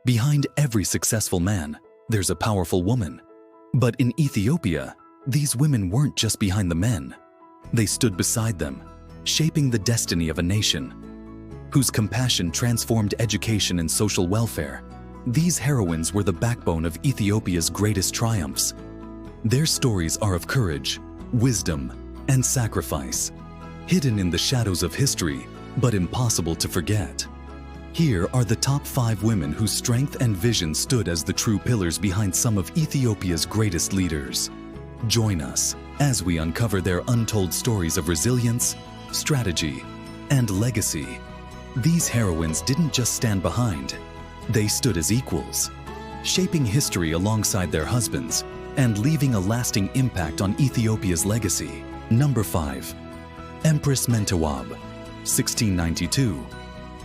Behind every successful man, there's a powerful woman. But in Ethiopia, these women weren't just behind the men. They stood beside them, shaping the destiny of a nation, whose compassion transformed education and social welfare. These heroines were the backbone of Ethiopia's greatest triumphs. Their stories are of courage, wisdom, and sacrifice, hidden in the shadows of history, but impossible to forget. Here are the top 5 women whose strength and vision stood as the true pillars behind some of Ethiopia's greatest leaders. Join us as we uncover their untold stories of resilience, strategy, and legacy. These heroines didn't just stand behind, they stood as equals, shaping history alongside their husbands and leaving a lasting impact on Ethiopia's legacy. Number 5. Empress Mentewab, 1692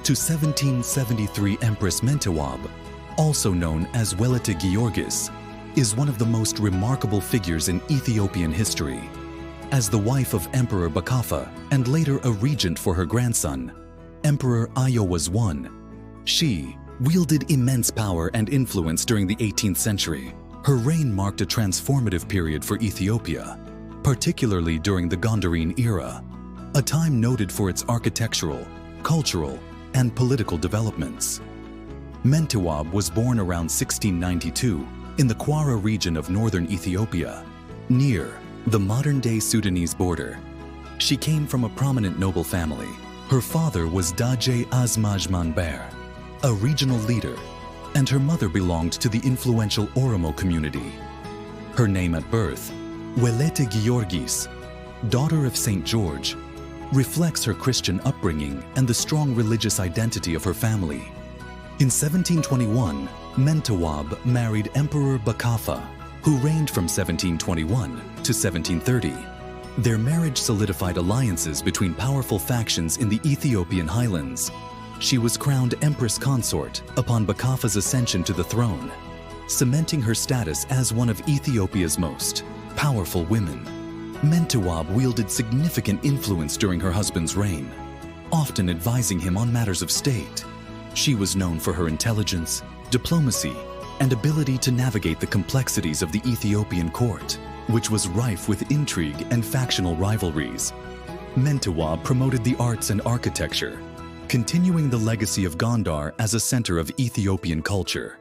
to 1773. Empress Mentewab, also known as Welete Giyorgis, is one of the most remarkable figures in Ethiopian history. As the wife of Emperor Bakafa and later a regent for her grandson, Emperor Ethiopia'S I, she wielded immense power and influence during the 18th century. Her reign marked a transformative period for Ethiopia, particularly during the Gondarine era, a time noted for its architectural, cultural, and political developments. Mentewab was born around 1692 in the Kwara region of northern Ethiopia, near the modern-day Sudanese border. She came from a prominent noble family. Her father was Daje Azmajmanber, a regional leader, and her mother belonged to the influential Oromo community. Her name at birth, Welete Giyorgis, daughter of St. George, reflects her Christian upbringing and the strong religious identity of her family. In 1721, Mentewab married Emperor Bakafa, who reigned from 1721 to 1730. Their marriage solidified alliances between powerful factions in the Ethiopian highlands. She was crowned Empress Consort upon Bakafa's ascension to the throne, cementing her status as one of Ethiopia's most powerful women. Mentewab wielded significant influence during her husband's reign, often advising him on matters of state. She was known for her intelligence, diplomacy, and ability to navigate the complexities of the Ethiopian court, which was rife with intrigue and factional rivalries. Mentewab promoted the arts and architecture, continuing the legacy of Gondar as a center of Ethiopian culture.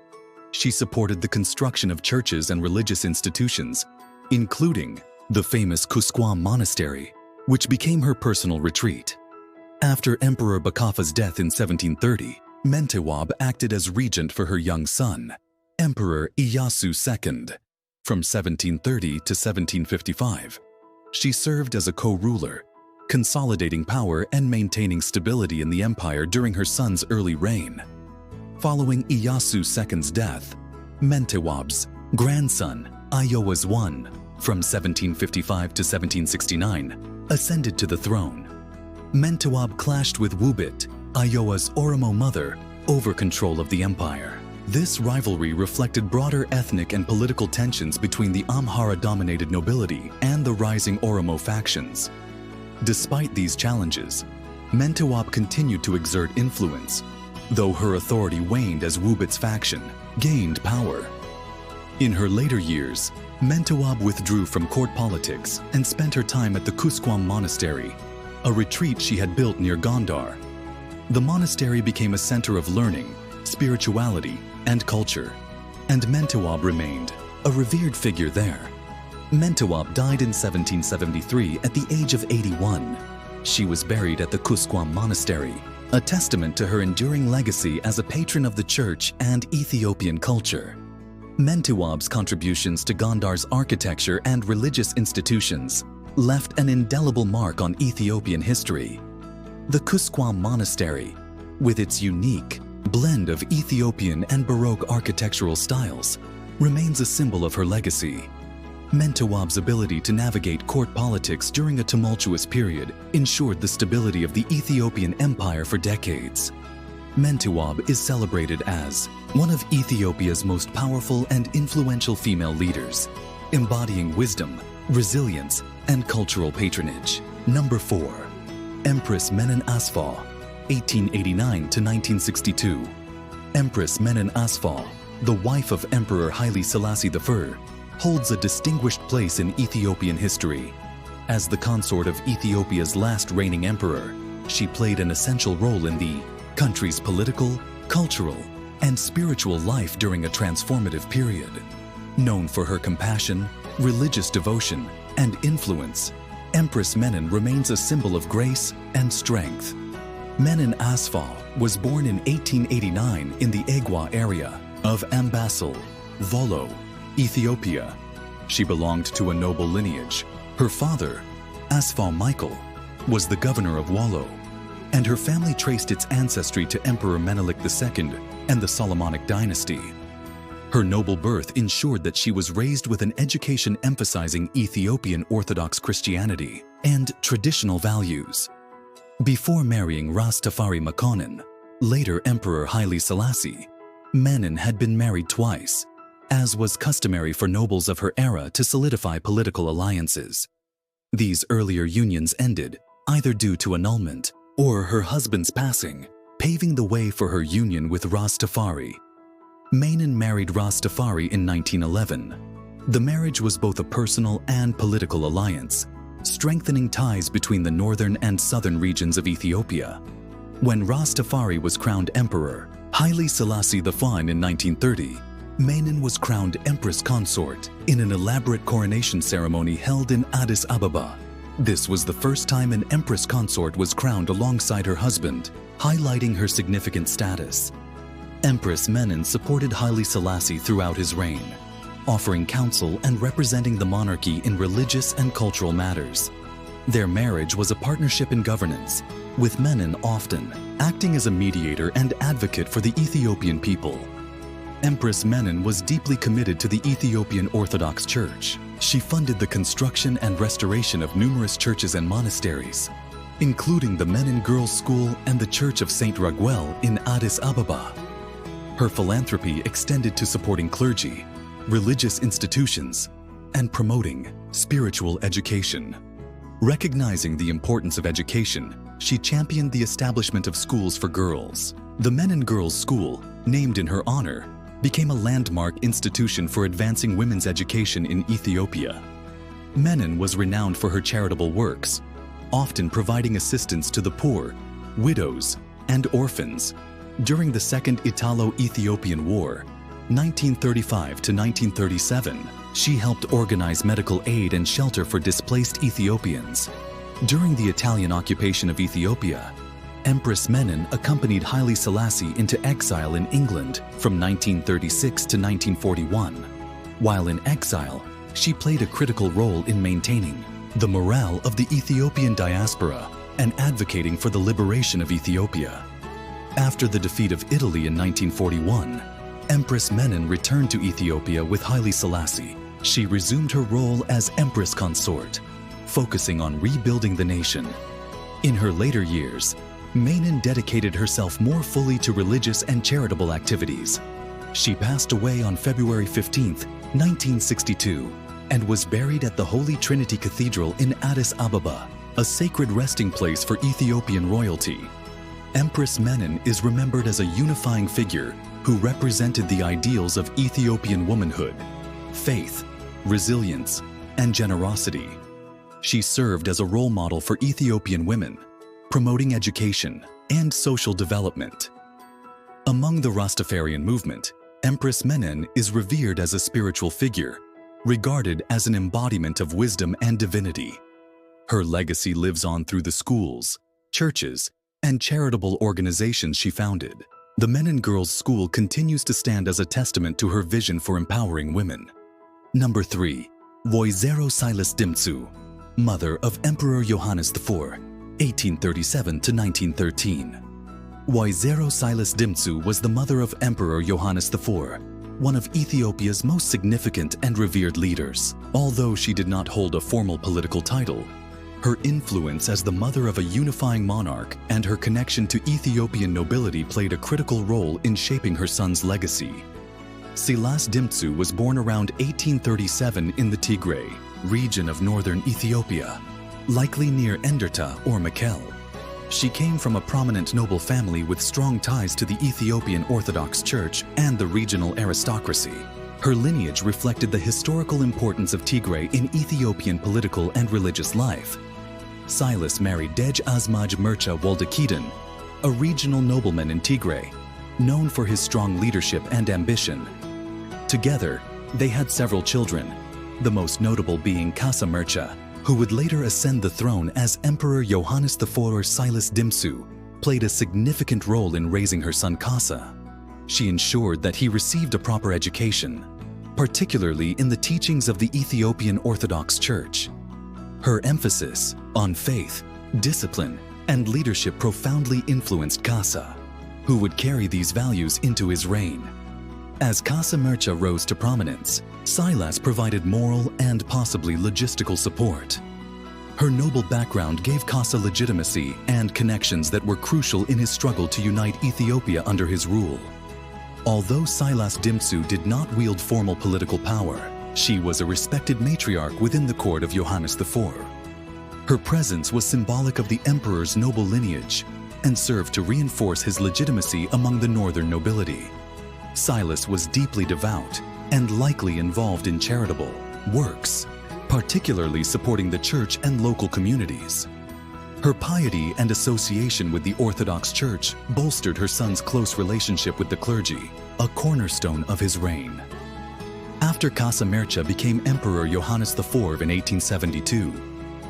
She supported the construction of churches and religious institutions, including the famous Kuskwam Monastery, which became her personal retreat. After Emperor Bakafa's death in 1730, Mentewab acted as regent for her young son, Emperor Ethiopia'S II, from 1730 to 1755. She served as a co-ruler, consolidating power and maintaining stability in the empire during her son's early reign. Following Ethiopia'S II's death, Mentewab's grandson, Ethiopia'S I, from 1755 to 1769, ascended to the throne. Mentewab clashed with Wubit, Ethiopia'S Oromo mother, over control of the empire. This rivalry reflected broader ethnic and political tensions between the Amhara-dominated nobility and the rising Oromo factions. Despite these challenges, Mentewab continued to exert influence, though her authority waned as Wubit's faction gained power. In her later years, Mentewab withdrew from court politics and spent her time at the Kuskwam Monastery, a retreat she had built near Gondar. The monastery became a center of learning, spirituality, and culture, and Mentewab remained a revered figure there. Mentewab died in 1773 at the age of 81. She was buried at the Kuskwam Monastery, a testament to her enduring legacy as a patron of the church and Ethiopian culture. Mentewab's contributions to Gondar's architecture and religious institutions left an indelible mark on Ethiopian history. The Kuskwam Monastery, with its unique blend of Ethiopian and Baroque architectural styles, remains a symbol of her legacy. Mentewab's ability to navigate court politics during a tumultuous period ensured the stability of the Ethiopian empire for decades. Mentewab is celebrated as one of Ethiopia's most powerful and influential female leaders, embodying wisdom, resilience, and cultural patronage. Number 4. Empress Menen Asfaw, 1889 to 1962. Empress Menen Asfal, the wife of Emperor Haile Selassie I, holds a distinguished place in Ethiopian history. As the consort of Ethiopia's last reigning emperor, she played an essential role in the country's political, cultural, and spiritual life during a transformative period. Known for her compassion, religious devotion, and influence, Empress Menen remains a symbol of grace and strength. Menen Asfal was born in 1889 in the Adwa area of Ambassal, Volo, Ethiopia. She belonged to a noble lineage. Her father, Asfal Michael, was the governor of Wollo, and her family traced its ancestry to Emperor Menelik II and the Solomonic dynasty. Her noble birth ensured that she was raised with an education emphasizing Ethiopian Orthodox Christianity and traditional values. Before marrying Ras Tafari Makonnen, later Emperor Haile Selassie, Menen had been married twice, as was customary for nobles of her era to solidify political alliances. These earlier unions ended either due to annulment or her husband's passing, paving the way for her union with Ras Tafari. Menen married Ras Tafari in 1911. The marriage was both a personal and political alliance, strengthening ties between the northern and southern regions of Ethiopia. When Ras Tafari was crowned emperor, Haile Selassie I in 1930, Menen was crowned empress consort in an elaborate coronation ceremony held in Addis Ababa. This was the first time an empress consort was crowned alongside her husband, highlighting her significant status. Empress Menen supported Haile Selassie throughout his reign, offering counsel and representing the monarchy in religious and cultural matters. Their marriage was a partnership in governance, with Menen often acting as a mediator and advocate for the Ethiopian people. Empress Menen was deeply committed to the Ethiopian Orthodox Church. She funded the construction and restoration of numerous churches and monasteries, including the Menen Girls' School and the Church of St. Raguel in Addis Ababa. Her philanthropy extended to supporting clergy, religious institutions, and promoting spiritual education. Recognizing the importance of education, she championed the establishment of schools for girls. The Menen Girls' School, named in her honor, became a landmark institution for advancing women's education in Ethiopia. Menen was renowned for her charitable works, often providing assistance to the poor, widows, and orphans. During the Second Italo-Ethiopian War, 1935 to 1937, she helped organize medical aid and shelter for displaced Ethiopians. During the Italian occupation of Ethiopia, Empress Menen accompanied Haile Selassie into exile in England from 1936 to 1941. While in exile, she played a critical role in maintaining the morale of the Ethiopian diaspora and advocating for the liberation of Ethiopia. After the defeat of Italy in 1941, Empress Menen returned to Ethiopia with Haile Selassie. She resumed her role as empress consort, focusing on rebuilding the nation. In her later years, Menen dedicated herself more fully to religious and charitable activities. She passed away on February 15, 1962, and was buried at the Holy Trinity Cathedral in Addis Ababa, a sacred resting place for Ethiopian royalty. Empress Menen is remembered as a unifying figure who represented the ideals of Ethiopian womanhood, faith, resilience, and generosity. She served as a role model for Ethiopian women, promoting education and social development. Among the Rastafarian movement, Empress Menen is revered as a spiritual figure, regarded as an embodiment of wisdom and divinity. Her legacy lives on through the schools, churches, and charitable organizations she founded. The Menen Girls' School continues to stand as a testament to her vision for empowering women. Number 3. Woizero Silas Dimtsu, mother of Emperor Johannes IV, 1837 to 1913. Woizero Silas Dimtsu was the mother of Emperor Johannes IV, one of Ethiopia's most significant and revered leaders. Although she did not hold a formal political title, her influence as the mother of a unifying monarch and her connection to Ethiopian nobility played a critical role in shaping her son's legacy. Silas Dimtsu was born around 1837 in the Tigray region of northern Ethiopia, likely near Enderta or Mekelle. She came from a prominent noble family with strong ties to the Ethiopian Orthodox Church and the regional aristocracy. Her lineage reflected the historical importance of Tigray in Ethiopian political and religious life. Silas married Dej Azmaj Mircha Woldakiden, a regional nobleman in Tigray, known for his strong leadership and ambition. Together, they had several children, the most notable being Kasa Mircha, who would later ascend the throne as Emperor Johannes IV. Silas Dimtsu played a significant role in raising her son Kasa. She ensured that he received a proper education, particularly in the teachings of the Ethiopian Orthodox Church. Her emphasis on faith, discipline, and leadership profoundly influenced Kasa, who would carry these values into his reign. As Kasa Mircha rose to prominence, Silas provided moral and possibly logistical support. Her noble background gave Kasa legitimacy and connections that were crucial in his struggle to unite Ethiopia under his rule. Although Silas Dimtsu did not wield formal political power, she was a respected matriarch within the court of Johannes IV. Her presence was symbolic of the emperor's noble lineage and served to reinforce his legitimacy among the northern nobility. Silas was deeply devout and likely involved in charitable works, particularly supporting the church and local communities. Her piety and association with the Orthodox Church bolstered her son's close relationship with the clergy, a cornerstone of his reign. After Kasa Mircha became Emperor Johannes IV in 1872,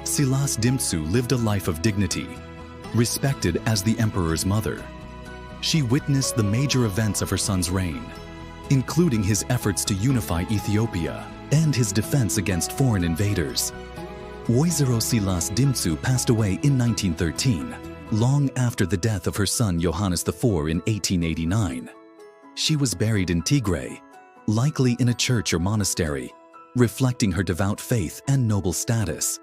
Silas Dimtsu lived a life of dignity, respected as the emperor's mother. She witnessed the major events of her son's reign, including his efforts to unify Ethiopia and his defense against foreign invaders. Woizero Silas Dimtsu passed away in 1913, long after the death of her son Johannes IV in 1889. She was buried in Tigray, likely in a church or monastery, reflecting her devout faith and noble status.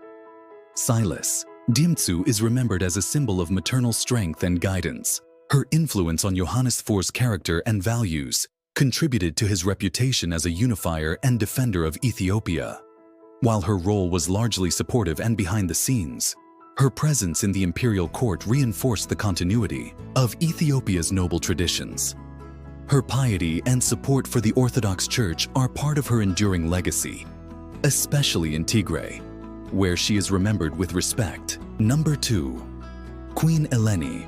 Silas Dimtsu is remembered as a symbol of maternal strength and guidance. Her influence on Johannes IV's character and values contributed to his reputation as a unifier and defender of Ethiopia. While her role was largely supportive and behind the scenes, her presence in the imperial court reinforced the continuity of Ethiopia's noble traditions. Her piety and support for the Orthodox Church are part of her enduring legacy, especially in Tigray, where she is remembered with respect. Number 2. Queen Eleni,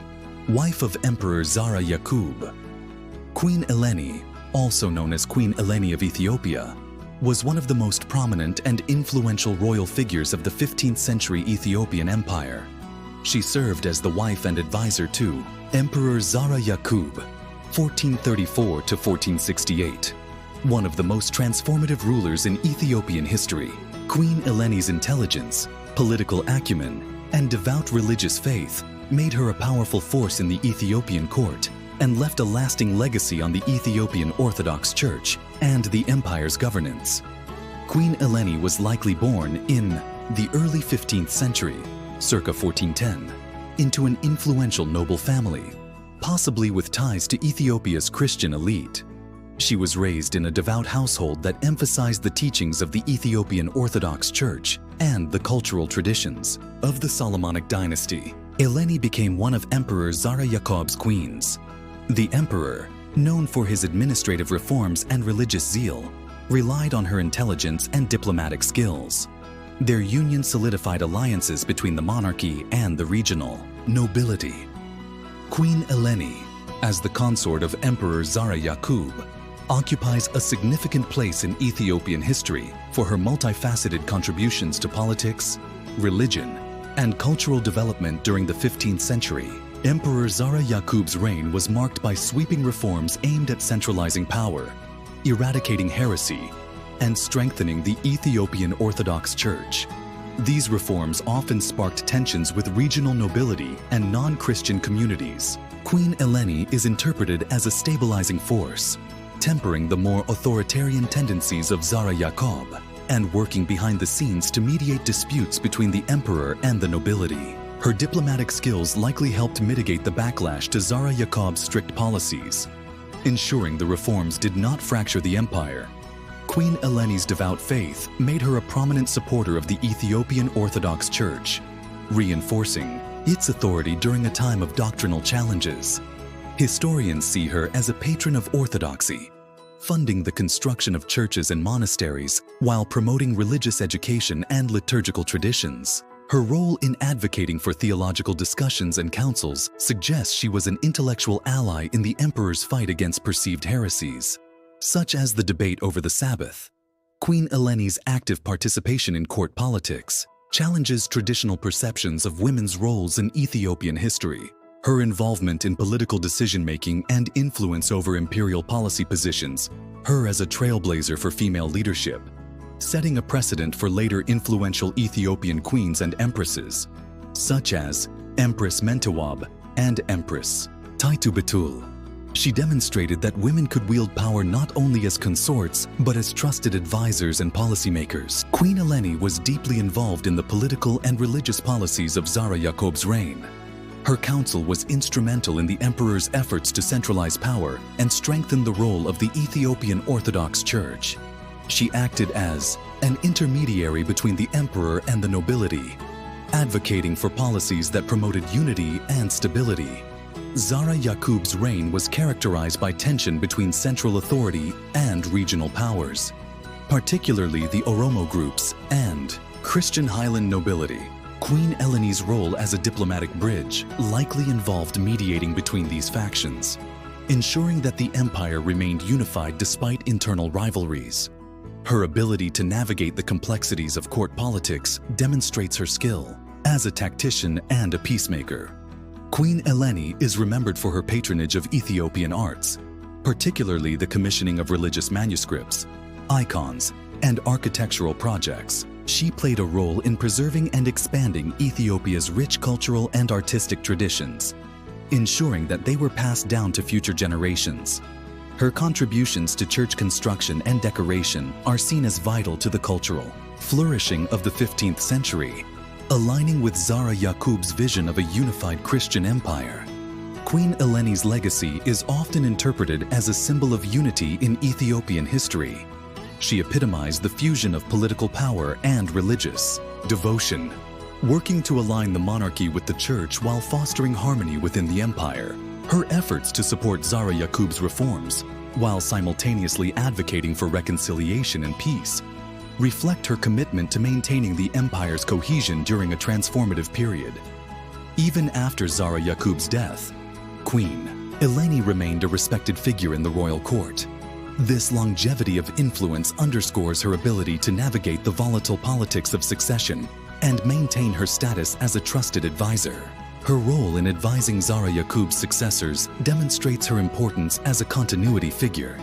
wife of Emperor Zara Yakub. Queen Eleni, also known as Queen Eleni of Ethiopia, was one of the most prominent and influential royal figures of the 15th century Ethiopian Empire. She served as the wife and advisor to Emperor Zara Yakub, 1434 to 1468. One of the most transformative rulers in Ethiopian history, Queen Eleni's intelligence, political acumen, and devout religious faith made her a powerful force in the Ethiopian court and left a lasting legacy on the Ethiopian Orthodox Church and the empire's governance. Queen Eleni was likely born in the early 15th century, circa 1410, into an influential noble family, possibly with ties to Ethiopia's Christian elite. She was raised in a devout household that emphasized the teachings of the Ethiopian Orthodox Church and the cultural traditions of the Solomonic dynasty. Eleni became one of Emperor Zara Yakub's queens. The emperor, known for his administrative reforms and religious zeal, relied on her intelligence and diplomatic skills. Their union solidified alliances between the monarchy and the regional nobility. Queen Eleni, as the consort of Emperor Zara Yakub, occupies a significant place in Ethiopian history for her multifaceted contributions to politics, religion, and cultural development during the 15th century. Emperor Zara Yakub's reign was marked by sweeping reforms aimed at centralizing power, eradicating heresy, and strengthening the Ethiopian Orthodox Church. These reforms often sparked tensions with regional nobility and non-Christian communities. Queen Eleni is interpreted as a stabilizing force, tempering the more authoritarian tendencies of Zara Yakub and working behind the scenes to mediate disputes between the emperor and the nobility. Her diplomatic skills likely helped mitigate the backlash to Zara Yakub's strict policies, ensuring the reforms did not fracture the empire. Queen Eleni's devout faith made her a prominent supporter of the Ethiopian Orthodox Church, reinforcing its authority during a time of doctrinal challenges. Historians see her as a patron of orthodoxy, funding the construction of churches and monasteries while promoting religious education and liturgical traditions. Her role in advocating for theological discussions and councils suggests she was an intellectual ally in the emperor's fight against perceived heresies, such as the debate over the Sabbath. Queen Elene's active participation in court politics challenges traditional perceptions of women's roles in Ethiopian history. Her involvement in political decision-making and influence over imperial policy positions her as a trailblazer for female leadership, setting a precedent for later influential Ethiopian queens and empresses, such as Empress Mentawab and Empress Taitu Betul. She demonstrated that women could wield power not only as consorts, but as trusted advisors and policymakers. Queen Eleni was deeply involved in the political and religious policies of Zara Yaqob's reign. Her counsel was instrumental in the emperor's efforts to centralize power and strengthen the role of the Ethiopian Orthodox Church. She acted as an intermediary between the emperor and the nobility, advocating for policies that promoted unity and stability. Zara Yaqob's reign was characterized by tension between central authority and regional powers, particularly the Oromo groups and Christian Highland nobility. Queen Elene's role as a diplomatic bridge likely involved mediating between these factions, ensuring that the empire remained unified despite internal rivalries. Her ability to navigate the complexities of court politics demonstrates her skill as a tactician and a peacemaker. Queen Eleni is remembered for her patronage of Ethiopian arts, particularly the commissioning of religious manuscripts, icons, and architectural projects. She played a role in preserving and expanding Ethiopia's rich cultural and artistic traditions, ensuring that they were passed down to future generations. Her contributions to church construction and decoration are seen as vital to the cultural flourishing of the 15th century, aligning with Zara Yaqob's vision of a unified Christian empire. Queen Elene's legacy is often interpreted as a symbol of unity in Ethiopian history. She epitomized the fusion of political power and religious devotion, working to align the monarchy with the church while fostering harmony within the empire. Her efforts to support Zara Yaqob's reforms, while simultaneously advocating for reconciliation and peace, reflect her commitment to maintaining the empire's cohesion during a transformative period. Even after Zara Yaqob's death, Queen Eleni remained a respected figure in the royal court. This longevity of influence underscores her ability to navigate the volatile politics of succession and maintain her status as a trusted advisor. Her role in advising Zara Yaqob's successors demonstrates her importance as a continuity figure,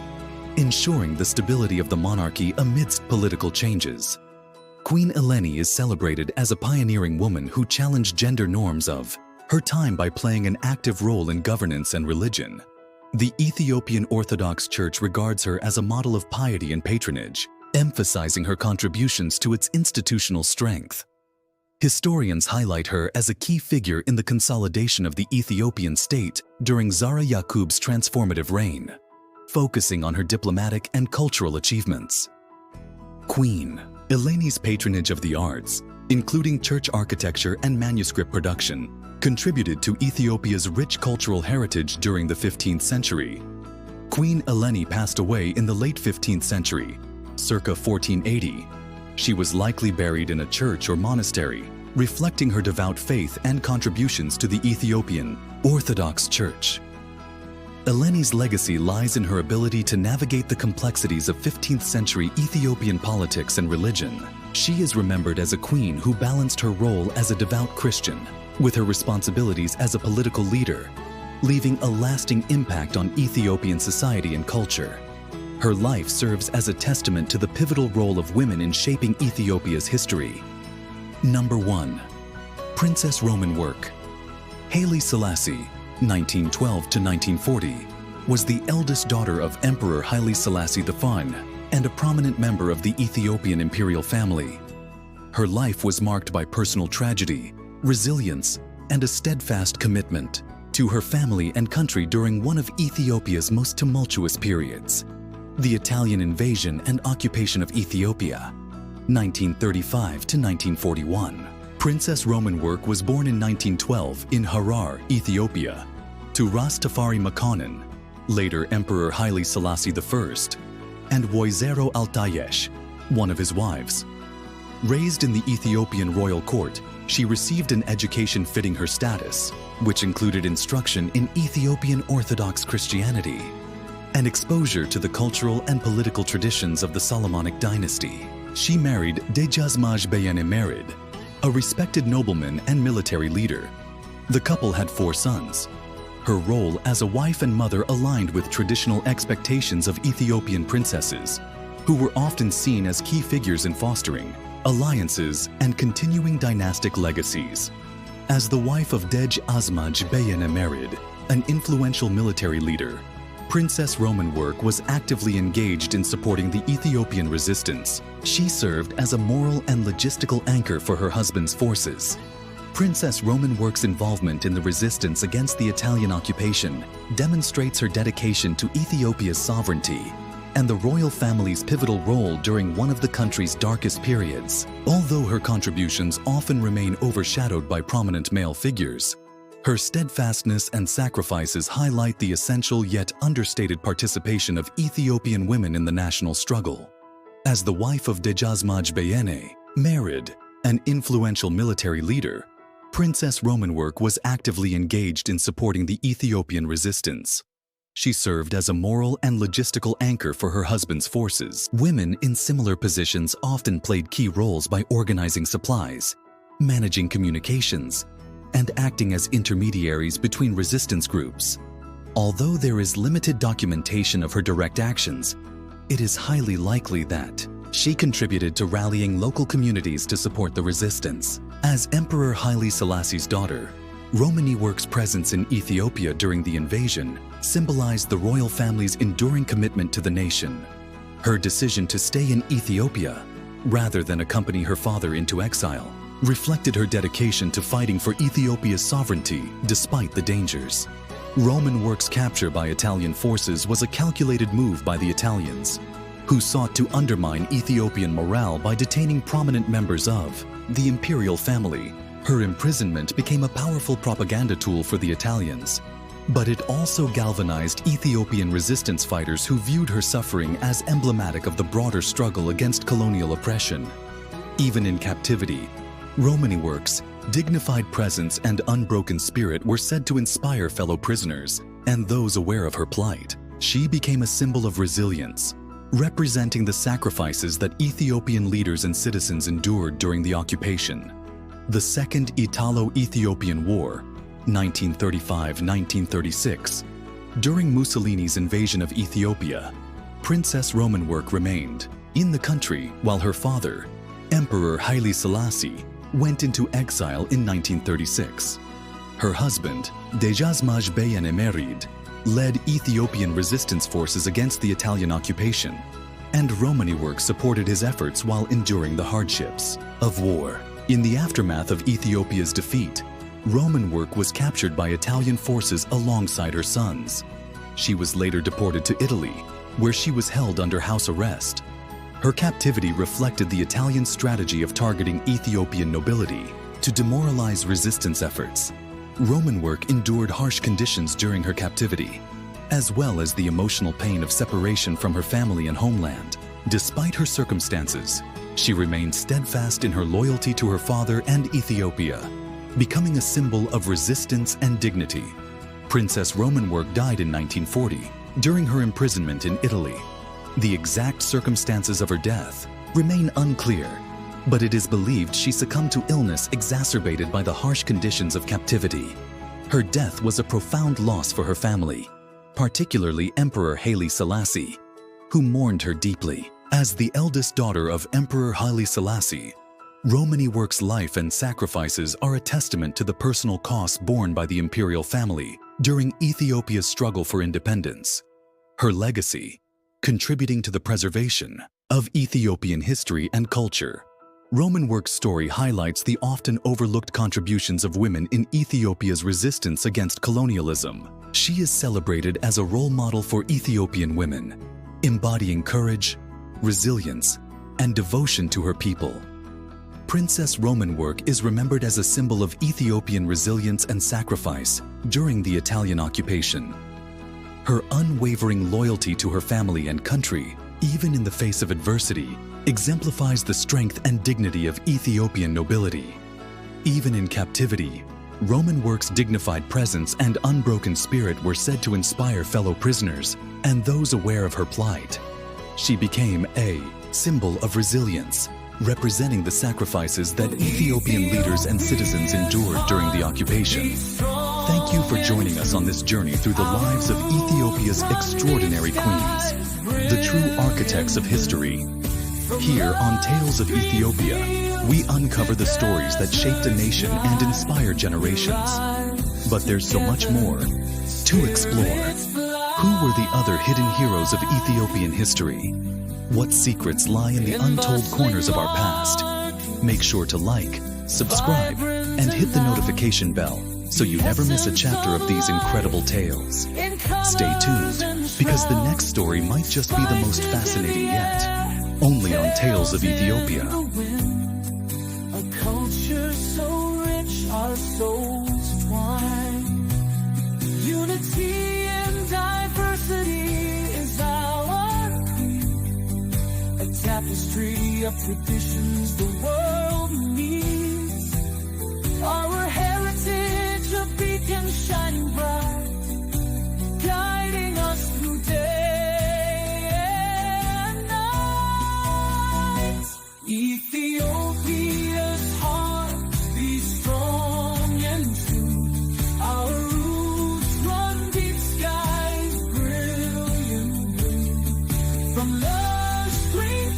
ensuring the stability of the monarchy amidst political changes. Queen Eleni is celebrated as a pioneering woman who challenged gender norms of her time by playing an active role in governance and religion. The Ethiopian Orthodox Church regards her as a model of piety and patronage, emphasizing her contributions to its institutional strength. Historians highlight her as a key figure in the consolidation of the Ethiopian state during Zara Yaqob's transformative reign, focusing on her diplomatic and cultural achievements. Queen Elene's patronage of the arts, including church architecture and manuscript production, contributed to Ethiopia's rich cultural heritage during the 15th century. Queen Eleni passed away in the late 15th century, circa 1480. She was likely buried in a church or monastery, reflecting her devout faith and contributions to the Ethiopian Orthodox Church. Eleni's legacy lies in her ability to navigate the complexities of 15th century Ethiopian politics and religion. She is remembered as a queen who balanced her role as a devout Christian with her responsibilities as a political leader, leaving a lasting impact on Ethiopian society and culture. Her life serves as a testament to the pivotal role of women in shaping Ethiopia's history. Number 1. Princess Roman work. Haile Selassie, 1912 to 1940, was the eldest daughter of Emperor Haile Selassie I and a prominent member of the Ethiopian imperial family. Her life was marked by personal tragedy, resilience, and a steadfast commitment to her family and country during one of Ethiopia's most tumultuous periods, the Italian invasion and occupation of Ethiopia, 1935 to 1941. Princess Roman Work was born in 1912 in Harar, Ethiopia, to Ras Tafari Makonnen, later Emperor Haile Selassie I, and Woizero Altayesh, one of his wives. Raised in the Ethiopian royal court, she received an education fitting her status, which included instruction in Ethiopian Orthodox Christianity and exposure to the cultural and political traditions of the Solomonic dynasty. She married Dejazmaj Beyene Merid, a respected nobleman and military leader. The couple had 4 sons. Her role as a wife and mother aligned with traditional expectations of Ethiopian princesses, who were often seen as key figures in fostering alliances and continuing dynastic legacies. As the wife of Dejazmaj Beyene Merid, an influential military leader, Princess Roman Work was actively engaged in supporting the Ethiopian resistance. She served as a moral and logistical anchor for her husband's forces. Princess Roman Work's involvement in the resistance against the Italian occupation demonstrates her dedication to Ethiopia's sovereignty and the royal family's pivotal role during one of the country's darkest periods. Although her contributions often remain overshadowed by prominent male figures, her steadfastness and sacrifices highlight the essential yet understated participation of Ethiopian women in the national struggle. As the wife of Dejazmaj Beyene Merid, an influential military leader, Princess Roman Work was actively engaged in supporting the Ethiopian resistance. She served as a moral and logistical anchor for her husband's forces. Women in similar positions often played key roles by organizing supplies, managing communications, and acting as intermediaries between resistance groups. Although there is limited documentation of her direct actions, it is highly likely that she contributed to rallying local communities to support the resistance. As Emperor Haile Selassie's daughter, Romany Work's presence in Ethiopia during the invasion symbolized the royal family's enduring commitment to the nation. Her decision to stay in Ethiopia, rather than accompany her father into exile, reflected her dedication to fighting for Ethiopia's sovereignty despite the dangers. Roman Work's capture by Italian forces was a calculated move by the Italians, who sought to undermine Ethiopian morale by detaining prominent members of the imperial family. Her imprisonment became a powerful propaganda tool for the Italians, but it also galvanized Ethiopian resistance fighters who viewed her suffering as emblematic of the broader struggle against colonial oppression. Even in captivity, Romany Work's dignified presence and unbroken spirit were said to inspire fellow prisoners and those aware of her plight. She became a symbol of resilience, representing the sacrifices that Ethiopian leaders and citizens endured during the occupation. The Second Italo-Ethiopian War, 1935-1936, during Mussolini's invasion of Ethiopia, Princess Roman Work remained in the country while her father, Emperor Haile Selassie, went into exile in 1936. Her husband, Dejazmaj Beyene Merid, led Ethiopian resistance forces against the Italian occupation, and Romany Work supported his efforts while enduring the hardships of war. In the aftermath of Ethiopia's defeat, Roman Work was captured by Italian forces alongside her sons. She was later deported to Italy, where she was held under house arrest. Her captivity reflected the Italian strategy of targeting Ethiopian nobility to demoralize resistance efforts. Roman Work endured harsh conditions during her captivity, as well as the emotional pain of separation from her family and homeland. Despite her circumstances, she remained steadfast in her loyalty to her father and Ethiopia, becoming a symbol of resistance and dignity. Princess Roman Work died in 1940 during her imprisonment in Italy. The exact circumstances of her death remain unclear, but it is believed she succumbed to illness exacerbated by the harsh conditions of captivity. Her death was a profound loss for her family, particularly Emperor Haile Selassie, who mourned her deeply. As the eldest daughter of Emperor Haile Selassie, Romany Work's life and sacrifices are a testament to the personal costs borne by the imperial family during Ethiopia's struggle for independence. Her legacy, contributing to the preservation of Ethiopian history and culture. Roman Work's story highlights the often overlooked contributions of women in Ethiopia's resistance against colonialism. She is celebrated as a role model for Ethiopian women, embodying courage, resilience, and devotion to her people. Princess Roman work is remembered as a symbol of Ethiopian resilience and sacrifice during the Italian occupation. Her unwavering loyalty to her family and country, even in the face of adversity, exemplifies the strength and dignity of Ethiopian nobility. Even in captivity, Roman work's dignified presence and unbroken spirit were said to inspire fellow prisoners and those aware of her plight. She became a symbol of resilience, representing the sacrifices that Ethiopian leaders and citizens endured during the occupation. Thank you for joining us on this journey through the lives of Ethiopia's extraordinary queens, the true architects of history. Here on Tales of Ethiopia, we uncover the stories that shaped a nation and inspired generations. But there's so much more to explore. Who were the other hidden heroes of Ethiopian history? What secrets lie in the untold corners of our past? Make sure to like, subscribe, and hit the notification bell so you never miss a chapter of these incredible tales. Stay tuned, because the next story might just be the most fascinating yet. Only on Tales of Ethiopia. A culture so rich, our souls twine. Unity and diversity is our creed. A tapestry of traditions the world needs. Our heritage, a beacon shining bright, guiding us through day and night. Ethiopia's heart beats strong and true. Our roots run deep, skies brilliant blue. From lush green